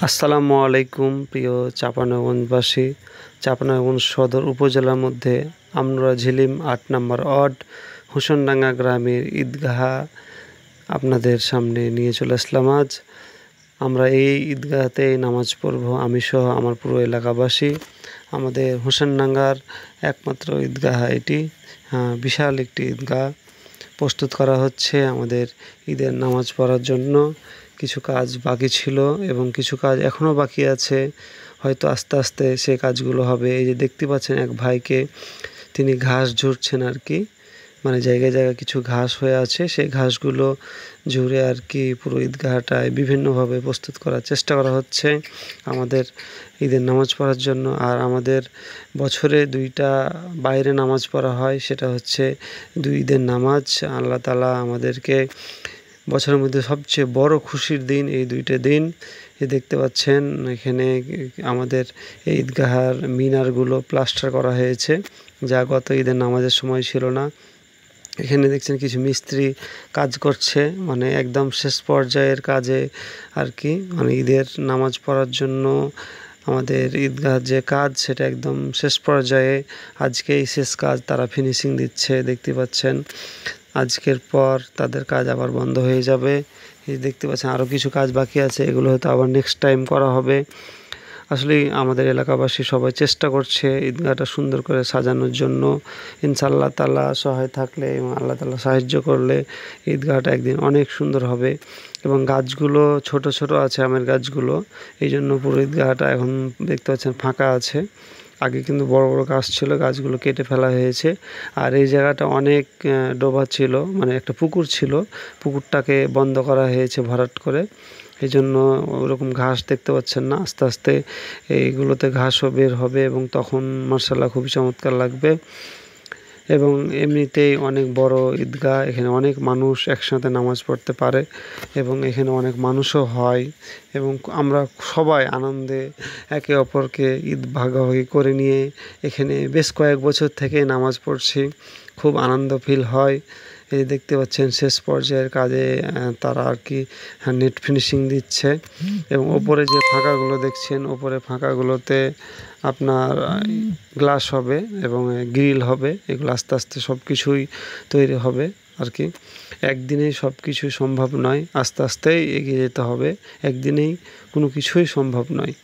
আসসালামু আলাইকুম প্রিয় চাঁপাইনবাবগঞ্জবাসী। চাঁপাইনবাবগঞ্জ সদর উপজেলার মধ্যে আমনুরা ঝিলিম ৮ নম্বর ওয়ার্ড হোসেনডাঙ্গা গ্রামের ঈদগাহ আপনাদের সামনে নিয়ে চলে আসলাম। আজ আমরা এই ঈদগাহতে নামাজ পড়ব, আমি সহ আমার পুরো এলাকাবাসী। আমাদের হোসেনডাঙ্গার একমাত্র ঈদগাহ এটি। বিশাল একটি ঈদগাহ প্রস্তুত করা হচ্ছে আমাদের ঈদের নামাজ পড়ার জন্য। কিছু কাজ বাকি ছিল এবং কিছু কাজ এখনও বাকি আছে, হয়তো আস্তে আস্তে সে কাজগুলো হবে। এই যে দেখতে পাচ্ছেন এক ভাইকে, তিনি ঘাস ঝুড়ছেন আর কি, মানে জায়গায় জায়গায় কিছু ঘাস হয়ে আছে, সেই ঘাসগুলো ঝুড়ে আর কি পুরো ঈদগাহটায় বিভিন্নভাবে প্রস্তুত করার চেষ্টা করা হচ্ছে আমাদের ঈদের নামাজ পড়ার জন্য। আর আমাদের বছরে 2টা বাইরে নামাজ পড়া হয়, সেটা হচ্ছে 2 ঈদের নামাজ। আল্লাহ তাআলা আমাদেরকে বছরের মধ্যে সবচেয়ে বড় খুশির দিন এই 2টা দিন। দেখতে পাচ্ছেন এখানে আমাদের এই ঈদগাহার মিনারগুলো প্লাস্টার করা হয়েছে, যা গত ঈদের নামাজের সময় ছিল না। এখানে দেখছেন কিছু মিস্ত্রি কাজ করছে, মানে একদম শেষ পর্যায়ের কাজে আর কি, মানে ঈদের নামাজ পড়ার জন্য আমাদের ঈদগাহর যে কাজ সেটা একদম শেষ পর্যায়ে। আজকেই শেষ কাজ, তারা ফিনিশিং দিচ্ছে দেখতে পাচ্ছেন। আজকের পর তাদের কাজ আবার বন্ধ হয়ে যাবে। এই দেখতে পাচ্ছেন আরও কিছু কাজ বাকি আছে, এগুলো হয়তো আবার নেক্সট টাইম করা হবে। আসলেই আমাদের এলাকাবাসী সবাই চেষ্টা করছে ঈদগাহটা সুন্দর করে সাজানোর জন্য। ইনশাআল্লাহ তাআলা সহায় থাকলে এবং আল্লাহ তাআলা সাহায্য করলে ঈদগাহটা একদিন অনেক সুন্দর হবে। এবং গাছগুলো ছোট ছোট আছে, আমের গাছগুলো, এই জন্য পুরো ঈদগাহটা এখন দেখতে পাচ্ছেন ফাঁকা আছে। আগে কিন্তু বড় বড় গাছ ছিল, গাছগুলো কেটে ফেলা হয়েছে। আর এই জায়গাটা অনেক ডোবা ছিল, মানে একটা পুকুর ছিল, পুকুরটাকে বন্ধ করা হয়েছে ভরাট করে। এই জন্য ওরকম ঘাস দেখতে পাচ্ছেন না। আস্তে আস্তে এইগুলোতে ঘাসও বের হবে এবং তখন মাশাআল্লাহ খুবই চমৎকার লাগবে। এবং এমনিতেই অনেক বড় ঈদগাহ, এখানে অনেক মানুষ একসাথে নামাজ পড়তে পারে এবং এখানে অনেক মানুষও হয়। এবং আমরা সবাই আনন্দে একে অপরকে ঈদ ভাগাভাগি করে নিয়ে এখানে বেশ কয়েক বছর থেকে নামাজ পড়ছি, খুব আনন্দ ফিল হয়। এই দেখতে পাচ্ছেন শেষ পর্যায়ের কাজে তারা আর কি নেট ফিনিশিং দিচ্ছে। এবং ওপরে যে ফাঁকাগুলো দেখছেন, ওপরে ফাঁকাগুলোতে আপনার গ্লাস হবে এবং গ্রিল হবে। এগুলো আস্তে আস্তে সব কিছুই তৈরি হবে আর কি। একদিনেই সব কিছু সম্ভব নয়, আস্তে আস্তেই এগিয়ে যেতে হবে, একদিনেই কোনো কিছুই সম্ভব নয়।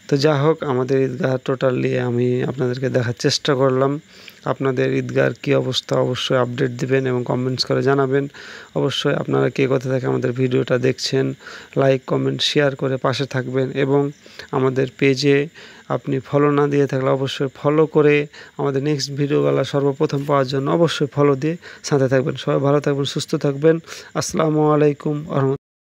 তো যা হোক, আমাদের ঈদগাহ টোটালি আমি আপনাদেরকে দেখার চেষ্টা করলাম। আপনাদের ঈদগাহর কী অবস্থা অবশ্যই আপডেট দিবেন এবং কমেন্টস করে জানাবেন। অবশ্যই আপনারা কে কোথা থেকে আমাদের ভিডিওটা দেখছেন, লাইক কমেন্ট শেয়ার করে পাশে থাকবেন। এবং আমাদের পেজে আপনি ফলো না দিয়ে থাকলে অবশ্যই ফলো করে আমাদের নেক্সট ভিডিওগুলো সর্বপ্রথম পাওয়ার জন্য অবশ্যই ফলো দিয়ে সাথে থাকবেন। সবাই ভালো থাকবেন, সুস্থ থাকবেন। আসসালামু আলাইকুম।